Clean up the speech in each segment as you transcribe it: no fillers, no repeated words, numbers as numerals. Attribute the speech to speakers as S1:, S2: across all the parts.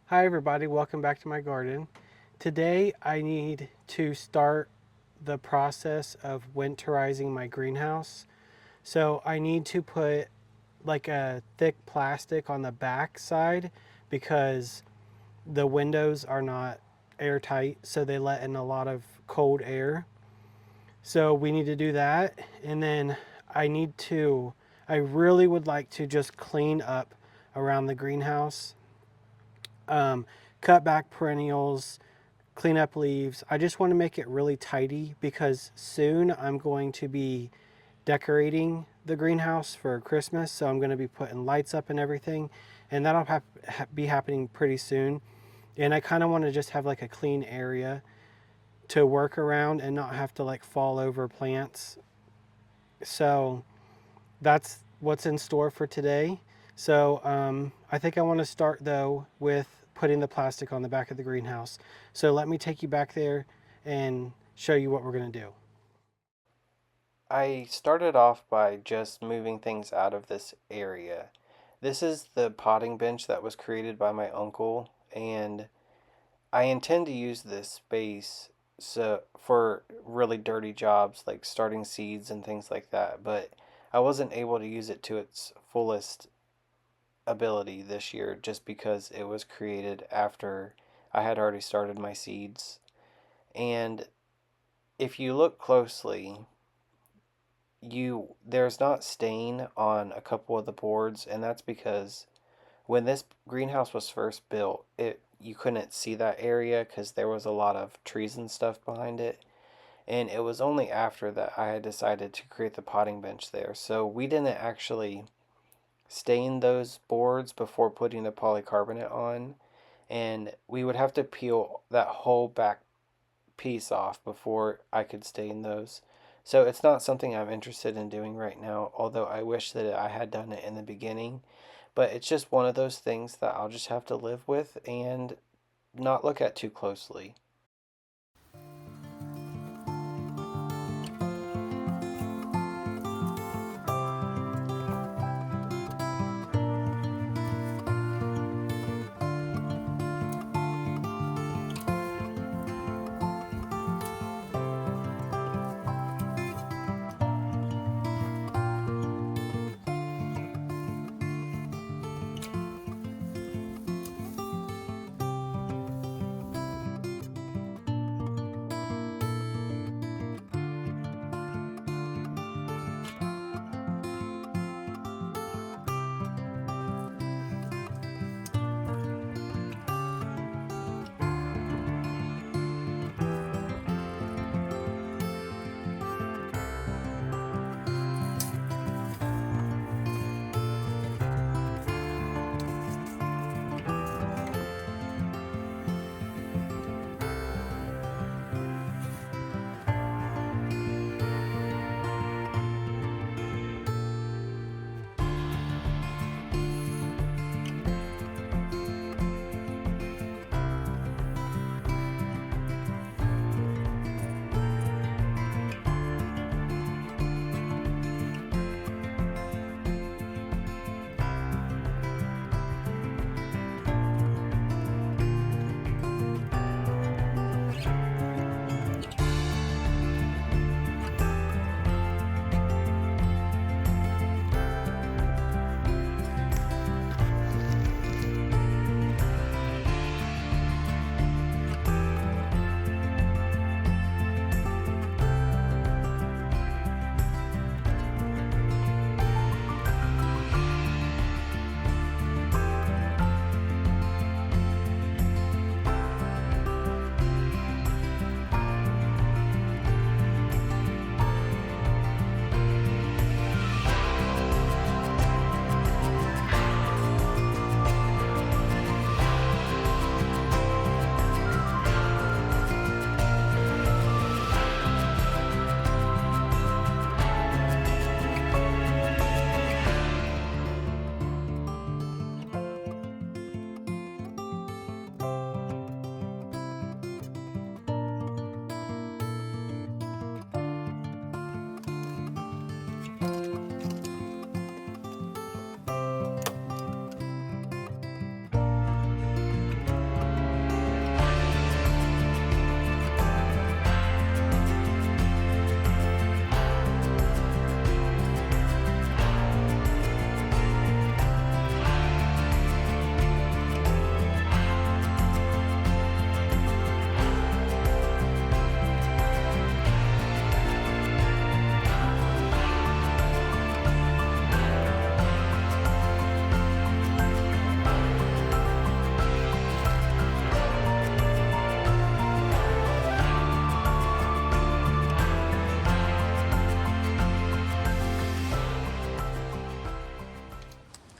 S1: Hi everybody, welcome back to my garden. Today I need to start the process of winterizing my greenhouse. So I need to put like a thick plastic on the back side because the windows are not airtight, so they let in a lot of cold air. So we need to do that, and then I need to I really would like to just clean up around the greenhouse, um, cut back perennials, clean up leaves. I just want to make it really tidy because soon I'm going to be decorating the greenhouse for Christmas. So I'm going to be putting lights up and everything, and that'll be happening pretty soon. And I kind of want to just have like a clean area to work around and not have to like fall over plants. So that's what's in store for today. So I think I want to start though with putting the plastic on the back of the greenhouse. So let me take you back there and show you what we're going to do.
S2: I started off by just moving things out of this area. This is the potting bench that was created by my uncle, and I intend to use this space for really dirty jobs like starting seeds and things like that, but I wasn't able to use it to its fullest ability this year just because it was created after I had already started my seeds. And if you look closely, there's not stain on a couple of the boards, and that's because when this greenhouse was first built, it you couldn't see that area because there was a lot of trees and stuff behind it. And it was only after that I had decided to create the potting bench there. So we didn't actually stain those boards before putting the polycarbonate on, and we would have to peel that whole back piece off before I could stain those. So it's not something I'm interested in doing right now, although I wish that I had done it in the beginning. But it's just one of those things that I'll just have to live with and not look at too closely.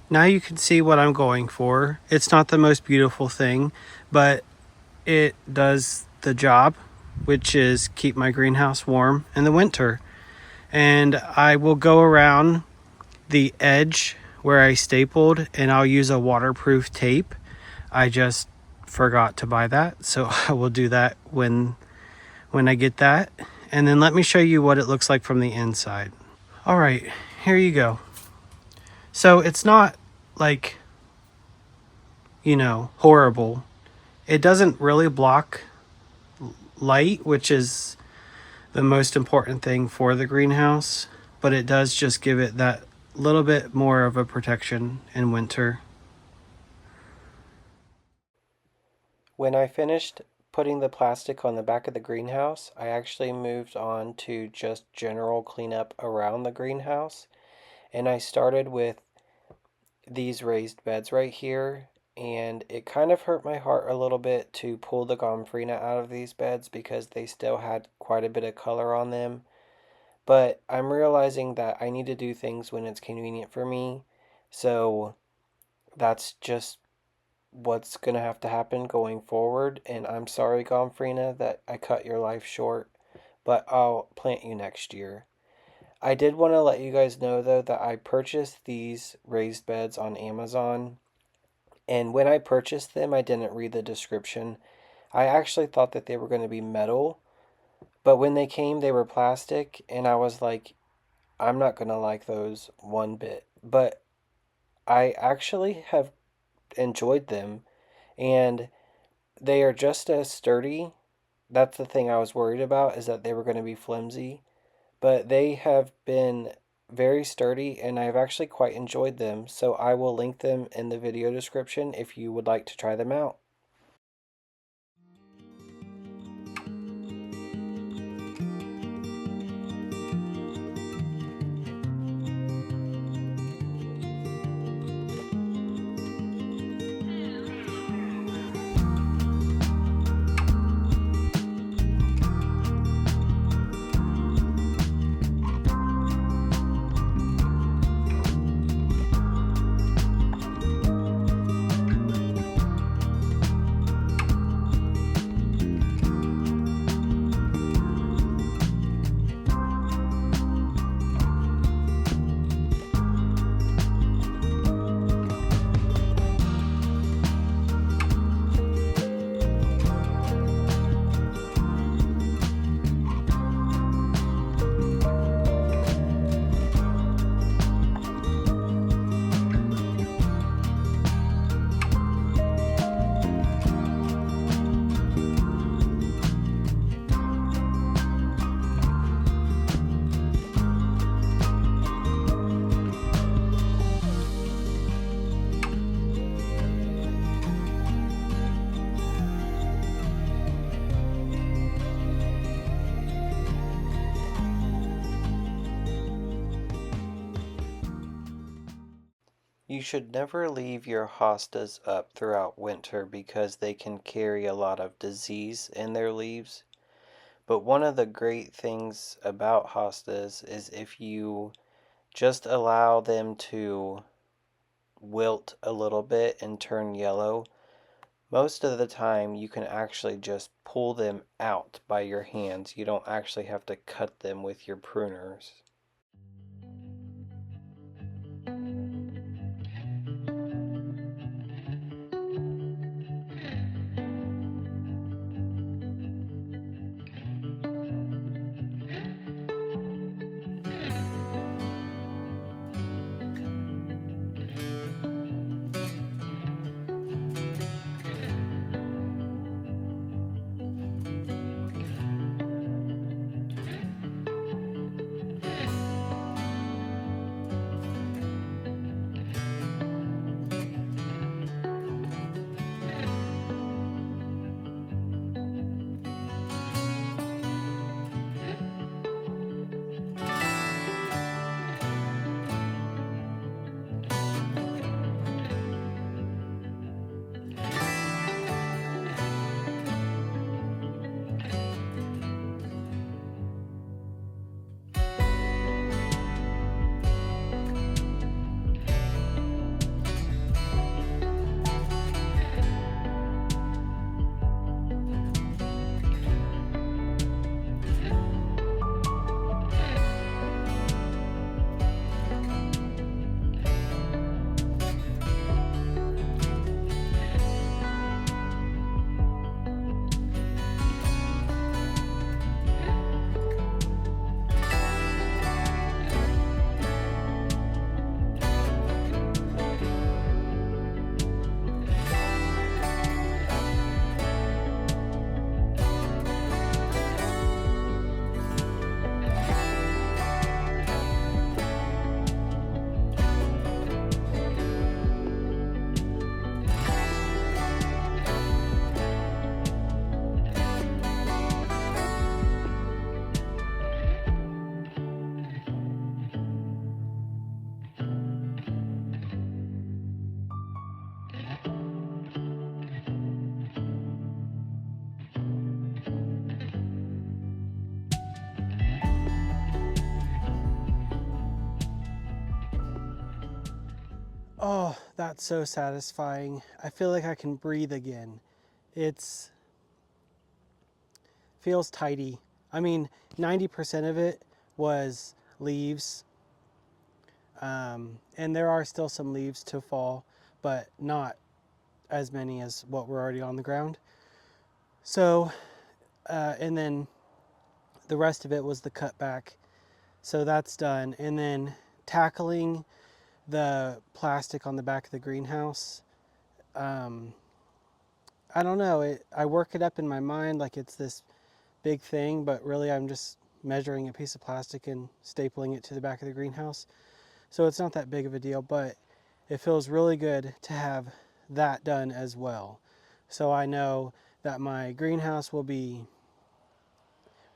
S1: Now you can see what I'm going for. It's not the most beautiful thing, but it does the job, which is keep my greenhouse warm in the winter. And I will go around the edge where I stapled, and I'll use a waterproof tape. I just forgot to buy that, so I will do that when I get that. And then let me show you what it looks like from the inside. All right, here you go. So it's not like, horrible. It doesn't really block light, which is the most important thing for the greenhouse, but it does just give it that little bit more of a protection in winter.
S2: When I finished putting the plastic on the back of the greenhouse, I actually moved on to just general cleanup around the greenhouse. And I started with these raised beds right here. And it kind of hurt my heart a little bit to pull the gomphrena out of these beds because they still had quite a bit of color on them. But I'm realizing that I need to do things when it's convenient for me. So that's just what's going to have to happen going forward. And I'm sorry, Gomphrena, that I cut your life short, but I'll plant you next year. I did want to let you guys know, though, that I purchased these raised beds on Amazon. And when I purchased them, I didn't read the description. I actually thought that they were going to be metal, but when they came, they were plastic. And I was like, I'm not going to like those one bit. But I actually have enjoyed them. And they are just as sturdy. That's the thing I was worried about, is that they were going to be flimsy. But they have been very sturdy and I've actually quite enjoyed them. So I will link them in the video description if you would like to try them out. You should never leave your hostas up throughout winter because they can carry a lot of disease in their leaves. But one of the great things about hostas is if you just allow them to wilt a little bit and turn yellow, most of the time you can actually just pull them out by your hands. You don't actually have to cut them with your pruners.
S1: Oh, that's so satisfying. I feel like I can breathe again. It's feels tidy. I mean, 90% of it was leaves, and there are still some leaves to fall, but not as many as what were already on the ground. So, and then the rest of it was the cutback. So that's done. And then tackling the plastic on the back of the greenhouse. Um, I don't know. I work it up in my mind like it's this big thing, but really I'm just measuring a piece of plastic and stapling it to the back of the greenhouse. So it's not that big of a deal, but it feels really good to have that done as well. So I know that my greenhouse will be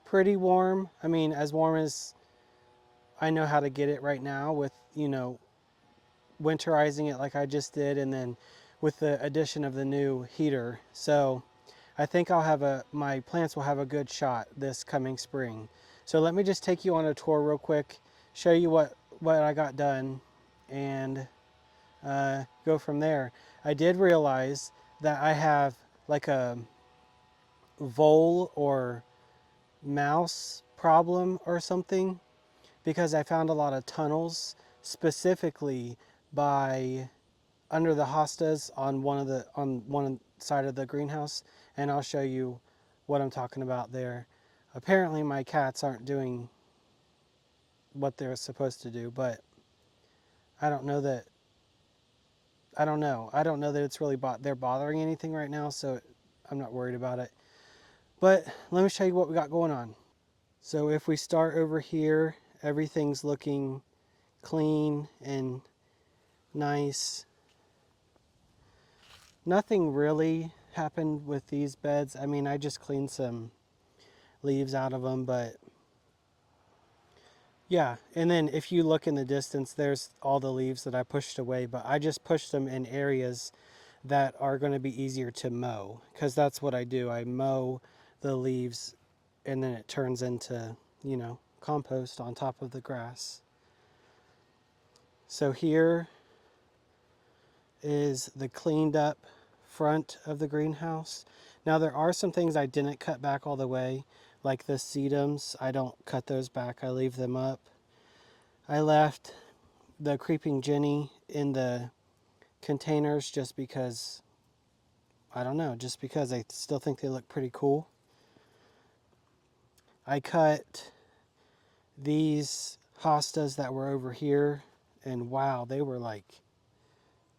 S1: pretty warm. I mean, as warm as I know how to get it right now with, winterizing it like I just did, and then with the addition of the new heater. So I think my plants will have a good shot this coming spring. So let me just take you on a tour real quick, show you what I got done, and go from there. I did realize that I have like a vole or mouse problem or something, because I found a lot of tunnels specifically by under the hostas on one side of the greenhouse, and I'll show you what I'm talking about there. Apparently my cats aren't doing what they're supposed to do, but I don't know that I don't know. I don't know that it's really they're bothering anything right now, so I'm not worried about it. But let me show you what we got going on. So if we start over here, everything's looking clean and nice. Nothing really happened with these beds. I mean, I just cleaned some leaves out of them, but yeah. And then if you look in the distance, there's all the leaves that I pushed away, but I just pushed them in areas that are going to be easier to mow, because that's what I do. I mow the leaves and then it turns into, compost on top of the grass. So here is the cleaned up front of the greenhouse. Now there are some things I didn't cut back all the way, like the sedums. I don't cut those back, I leave them up. I left the creeping Jenny in the containers just because, I don't know, just because I still think they look pretty cool. I cut these hostas that were over here, and wow, they were like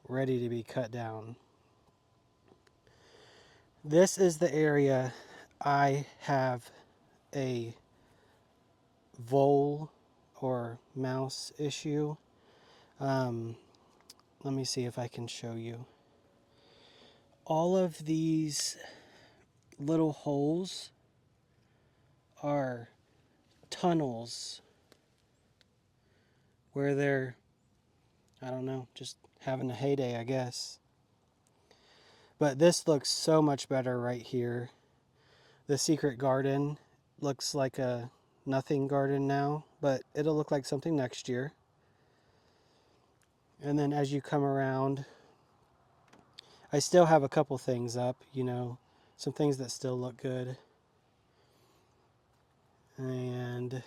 S1: ready to be cut down. This is the area I have a vole or mouse issue. Let me see if I can show you. All of these little holes are tunnels where they're, I don't know, just having a heyday, I guess. But this looks so much better right here. The secret garden looks like a nothing garden now, but it'll look like something next year. And then as you come around, I still have a couple things up, some things that still look good. And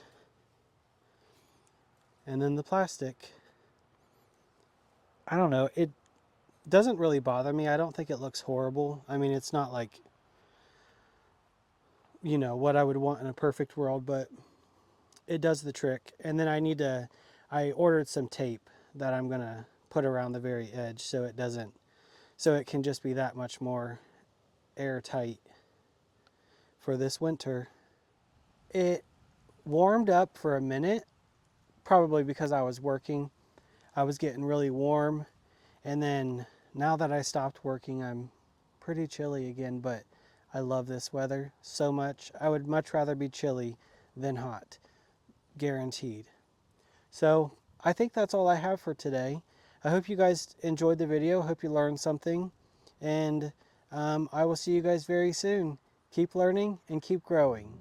S1: then the plastic. I don't know, it doesn't really bother me. I don't think it looks horrible. I mean, it's not like, what I would want in a perfect world, but it does the trick. And then I ordered some tape that I'm going to put around the very edge so it can just be that much more airtight for this winter. It warmed up for a minute, probably because I was working. I was getting really warm, and then now that I stopped working, I'm pretty chilly again, but I love this weather so much. I would much rather be chilly than hot, guaranteed. So I think that's all I have for today. I hope you guys enjoyed the video. Hope you learned something, and I will see you guys very soon. Keep learning and keep growing.